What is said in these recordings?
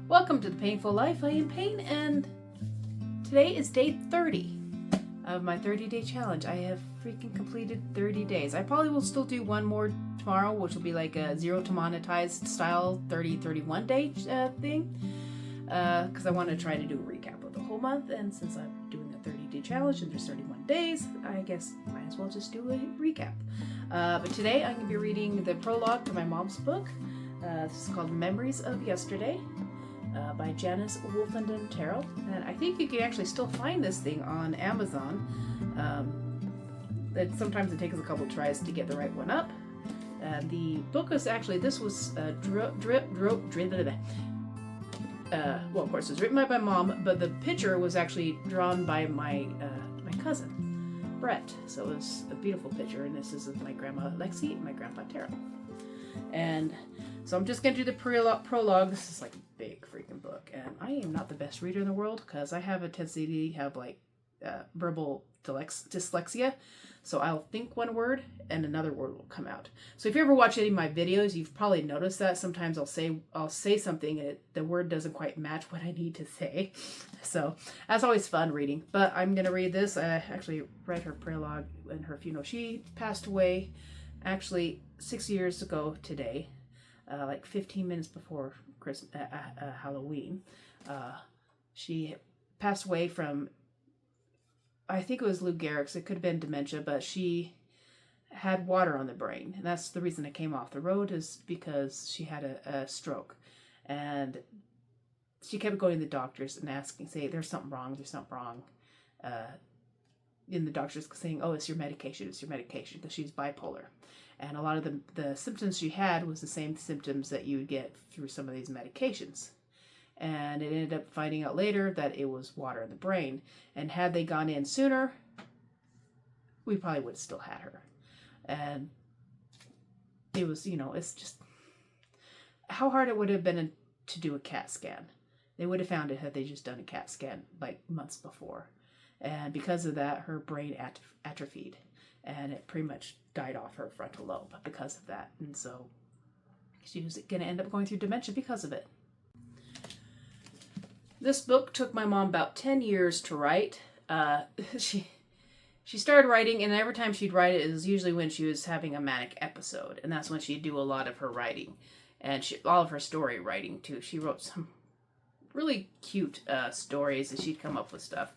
Welcome to The Painful Life. I am Pain, and today is day 30 of my 30-day challenge. I have freaking completed 30 days. I probably will still do one more tomorrow, which will be like a zero to monetized style 30-31 day thing, because I want to try to do a recap of the whole month, and since I'm doing a 30-day challenge and there's 31 days, I guess might as well just do a recap. But today I'm going to be reading the prologue to my mom's book. This is called Memories of Yesterday. By Janice Wolfenden Terrell, and I think you can actually still find this thing on Amazon. Sometimes it takes a couple tries to get the right one up. The book was actually, this was well, of course, it was written by my mom, but the picture was actually drawn by my cousin, Brett. So it was a beautiful picture, and this is of my grandma Lexi and my grandpa Terrell. And so I'm just going to do the prologue. This is like a big freaking book. And I am not the best reader in the world because I have a tendency to have like verbal dyslexia. So I'll think one word and another word will come out. So if you ever watch any of my videos, you've probably noticed that. Sometimes I'll say something and the word doesn't quite match what I need to say. So that's always fun reading. But I'm going to read this. I actually read her prologue in her funeral. She passed away actually 6 years ago today. Like 15 minutes before Halloween. She passed away from, I think it was Lou Gehrig's. It could have been dementia, but she had water on the brain. And that's the reason it came off the road, is because she had a stroke. And she kept going to the doctors and asking, say, there's something wrong. And the doctors saying, oh, it's your medication, because she's bipolar. And a lot of the symptoms she had was the same symptoms that you would get through some of these medications. And it ended up finding out later that it was water in the brain. And had they gone in sooner, we probably would have still had her. And it was, it's just how hard it would have been to do a CAT scan. They would have found it had they just done a CAT scan like months before. And because of that, her brain atrophied. And it pretty much died off her frontal lobe because of that. And so she was going to end up going through dementia because of it. This book took my mom about 10 years to write. She started writing, and every time she'd write it was usually when she was having a manic episode. And that's when she'd do a lot of her writing. And all of her story writing, too. She wrote some really cute stories, and she'd come up with stuff.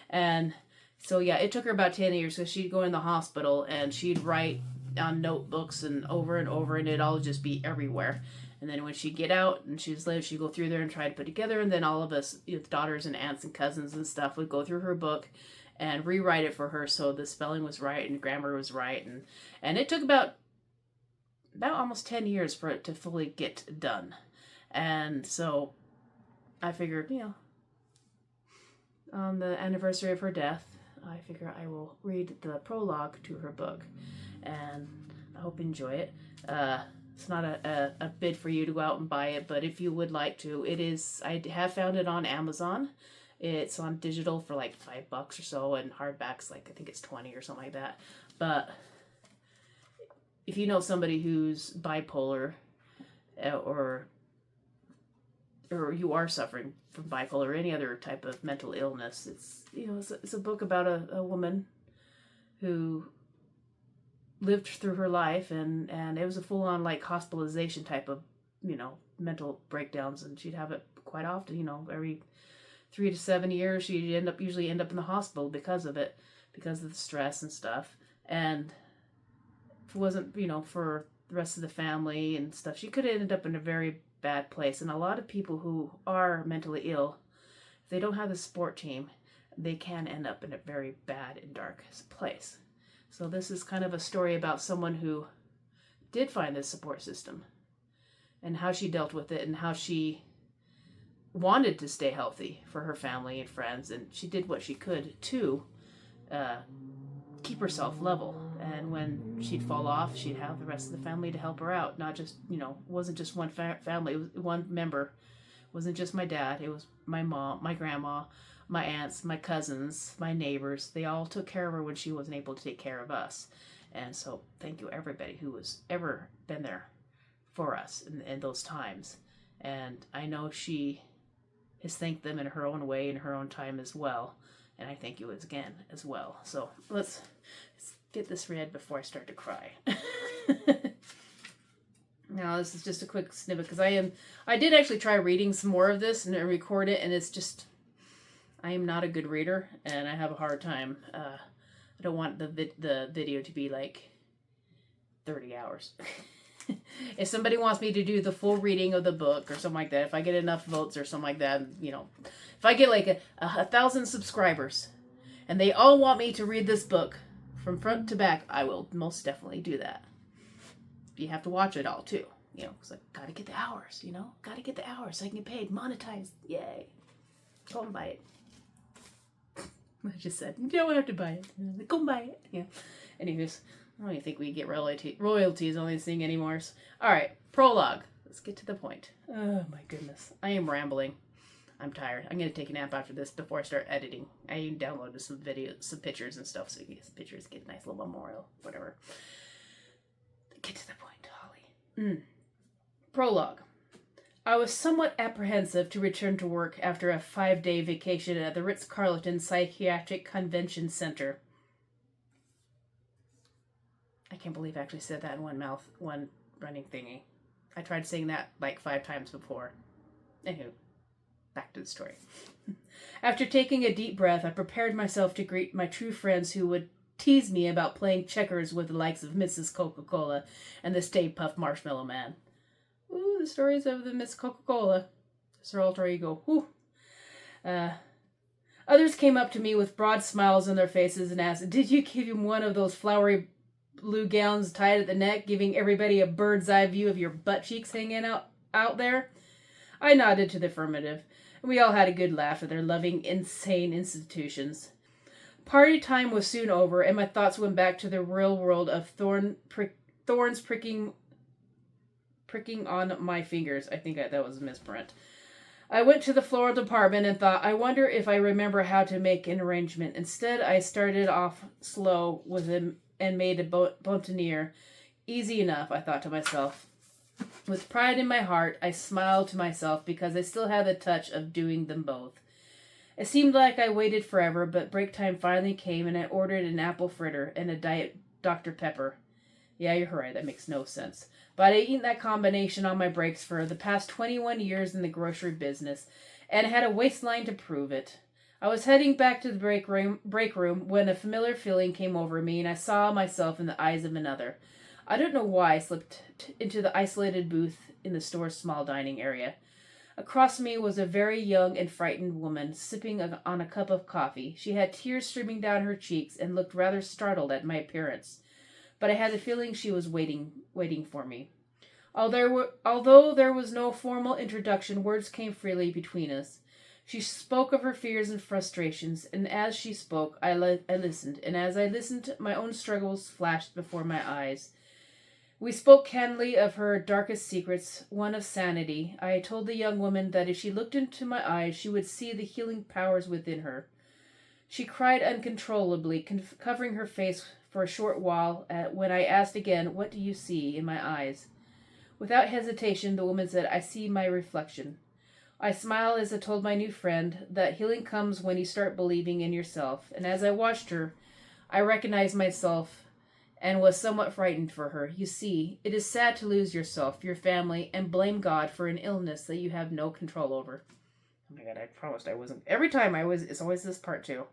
And so, yeah, it took her about 10 years, so she'd go in the hospital and she'd write on notebooks and over, and it'd all just be everywhere. And then when she'd get out and she'd go through there and try to put together, and then all of us, daughters and aunts and cousins and stuff, would go through her book and rewrite it for her so the spelling was right and grammar was right. And it took about almost 10 years for it to fully get done. And so I figured, on the anniversary of her death, I figure I will read the prologue to her book, and I hope you enjoy it. It's not a bid for you to go out and buy it, but if you would like to, it is. I have found it on Amazon. It's on digital for like $5 or so, and hardbacks like I think it's 20 or something like that. But if you know somebody who's bipolar, or you are suffering from bipolar or any other type of mental illness, it's a book about a woman who lived through her life, and it was a full-on like hospitalization type of mental breakdowns, and she'd have it quite often. Every 3 to 7 years she'd usually end up in the hospital because of it, because of the stress and stuff. And if it wasn't for the rest of the family and stuff, she could have ended up in a very bad place. And a lot of people who are mentally ill, if they don't have the support team, they can end up in a very bad and dark place. So this is kind of a story about someone who did find this support system and how she dealt with it and how she wanted to stay healthy for her family and friends, and she did what she could to keep herself level. And when she'd fall off, she'd have the rest of the family to help her out. Not just, wasn't just one family, it was one member. It wasn't just my dad, it was my mom, my grandma, my aunts, my cousins, my neighbors. They all took care of her when she wasn't able to take care of us. And so thank you everybody who has ever been there for us in those times. And I know she has thanked them in her own way, in her own time as well. And I thank you again as well. So let's get this read before I start to cry. Now, this is just a quick snippet because I did actually try reading some more of this and record it, and it's just, I am not a good reader, and I have a hard time. I don't want the video to be like 30 hours. If somebody wants me to do the full reading of the book or something like that, if I get enough votes or something like that, you know, if I get like a 1,000 subscribers and they all want me to read this book from front to back, I will most definitely do that. You have to watch it all too, you know, because I gotta get the hours, you know, gotta get the hours so I can get paid, monetized. Yay. Go and buy it. I just said, you don't have to buy it. Go and buy it. Yeah. Anyways, I don't even think we get royalties on this thing anymore. All right, prologue. Let's get to the point. Oh my goodness. I am rambling. I'm tired. I'm going to take a nap after this before I start editing. I even downloaded some videos, some pictures and stuff, so you get some pictures, get a nice little memorial, whatever. Get to the point, Holly. Prologue. I was somewhat apprehensive to return to work after a 5-day vacation at the Ritz-Carlton Psychiatric Convention Center. I can't believe I actually said that in one running thingy. I tried saying that like 5 times before. Anywho, back to the story. After taking a deep breath, I prepared myself to greet my true friends who would tease me about playing checkers with the likes of Mrs. Coca-Cola and the Stay Puft Marshmallow Man. Ooh, the stories of the Miss Coca-Cola. It's her alter ego. Ooh. Others came up to me with broad smiles on their faces and asked, "Did you give him one of those flowery blue gowns tied at the neck, giving everybody a bird's eye view of your butt cheeks hanging out there?" I nodded to the affirmative, and we all had a good laugh at their loving, insane institutions. Party time was soon over, and my thoughts went back to the real world of thorns pricking on my fingers. I think that was Miss Brent. I went to the floral department and thought, I wonder if I remember how to make an arrangement. Instead, I started off slow with him and made a boutonniere. Easy enough, I thought to myself. With pride in my heart, I smiled to myself because I still had the touch of doing them both. It seemed like I waited forever, but break time finally came and I ordered an apple fritter and a Diet Dr. Pepper. Yeah, you're right, that makes no sense. But I'd eaten that combination on my breaks for the past 21 years in the grocery business, and had a waistline to prove it. I was heading back to the break room when a familiar feeling came over me, and I saw myself in the eyes of another. I don't know why I slipped into the isolated booth in the store's small dining area. Across me was a very young and frightened woman, sipping on a cup of coffee. She had tears streaming down her cheeks and looked rather startled at my appearance. But I had a feeling she was waiting for me. Although there was no formal introduction, words came freely between us. She spoke of her fears and frustrations, and as she spoke, I listened, and as I listened, my own struggles flashed before my eyes. We spoke candidly of her darkest secrets, one of sanity. I told the young woman that if she looked into my eyes, she would see the healing powers within her. She cried uncontrollably, covering her face for a short while, when I asked again, "What do you see in my eyes?" Without hesitation, the woman said, "I see my reflection." I smiled as I told my new friend that healing comes when you start believing in yourself, and as I watched her, I recognized myself and was somewhat frightened for her. You see, it is sad to lose yourself, your family, and blame God for an illness that you have no control over. Oh my God, I promised I wasn't. Every time it's always this part too.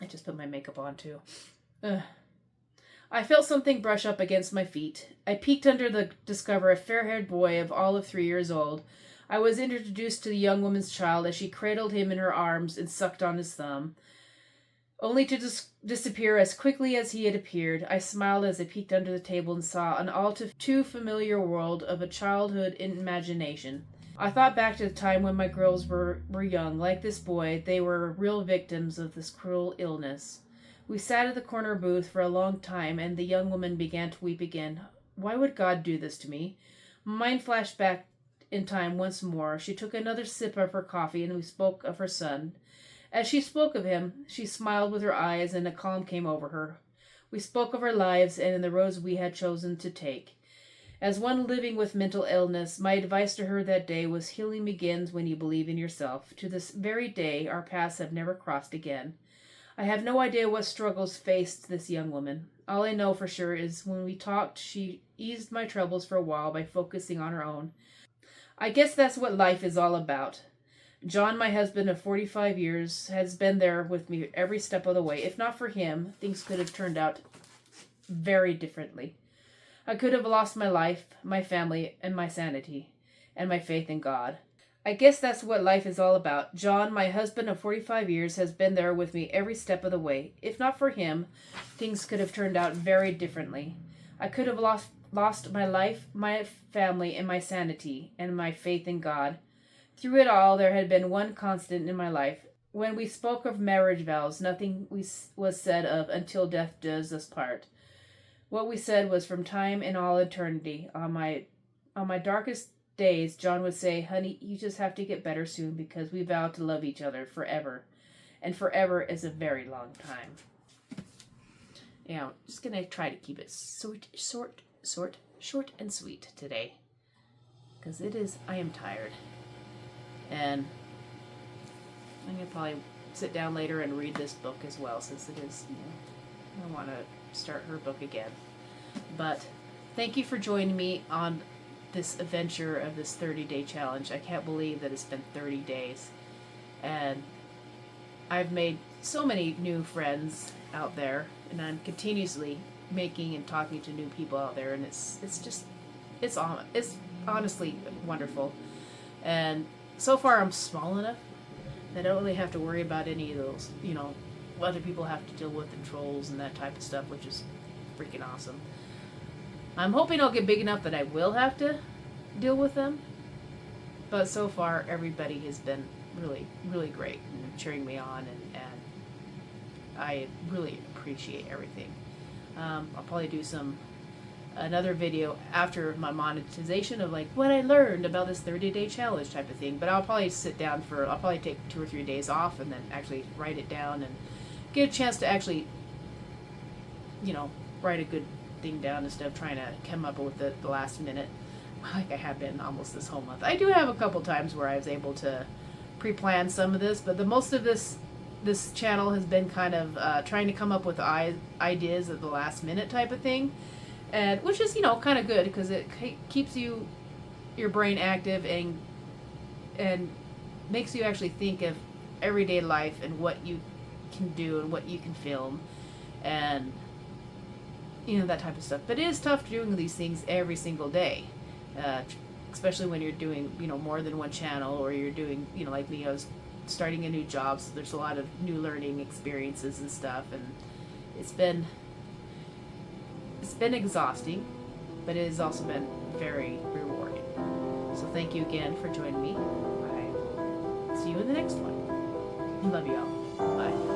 I just put my makeup on too. I felt something brush up against my feet. I peeked under to discover a fair-haired boy of all of 3 years old. I was introduced to the young woman's child as she cradled him in her arms and sucked on his thumb, only to disappear as quickly as he had appeared. I smiled as I peeked under the table and saw an all too familiar world of a childhood imagination. I thought back to the time when my girls were young. Like this boy, they were real victims of this cruel illness. We sat at the corner booth for a long time, and the young woman began to weep again. Why would God do this to me? Mine flashed back in time once more. She took another sip of her coffee, and we spoke of her son. As she spoke of him, she smiled with her eyes, and a calm came over her. We spoke of our lives and the roads we had chosen to take. As one living with mental illness, my advice to her that day was healing begins when you believe in yourself. To this very day, our paths have never crossed again. I have no idea what struggles faced this young woman. All I know for sure is when we talked, she eased my troubles for a while by focusing on her own. I guess that's what life is all about. John, my husband of 45 years, has been there with me every step of the way. If not for him, things could have turned out very differently. I could have lost my life, my family, and my sanity, and my faith in God. I guess that's what life is all about. John, my husband of 45 years, has been there with me every step of the way. If not for him, things could have turned out very differently. I could have lost my life, my family, and my sanity, and my faith in God. Through it all, there had been one constant in my life. When we spoke of marriage vows, nothing was said of until death does us part. What we said was from time and all eternity. On my darkest days, John would say, "Honey, you just have to get better soon because we vow to love each other forever." And forever is a very long time. I'm just going to try to keep it short and sweet today. Because I am tired. And I'm going to probably sit down later and read this book as well, since it is, I want to start her book again. But thank you for joining me on this adventure of this 30-day challenge. I can't believe that it's been 30 days. And I've made so many new friends out there, and I'm continuously making and talking to new people out there, and it's honestly wonderful. And so far I'm small enough that I don't really have to worry about any of those, other people have to deal with the trolls and that type of stuff, which is freaking awesome. I'm hoping I'll get big enough that I will have to deal with them. But so far, everybody has been really, really great and cheering me on, and I really appreciate everything. I'll probably do another video after my monetization of what I learned about this 30-day challenge type of thing. But I'll probably I'll probably take 2 or 3 days off and then actually write it down and get a chance to actually, write a good thing down instead of trying to come up with the last minute like I have been almost this whole month. I do have a couple times where I was able to pre-plan some of this, but the most of this channel has been kind of trying to come up with ideas at the last minute type of thing, and which is kind of good because it keeps your brain active and makes you actually think of everyday life and what you can do and what you can film and that type of stuff. But it is tough doing these things every single day, especially when you're doing more than one channel, or you're doing like me, I was starting a new job, so there's a lot of new learning experiences and stuff, and it's been exhausting, but it has also been very rewarding. So thank you again for joining me. I will see you in the next one. Love you all. Bye.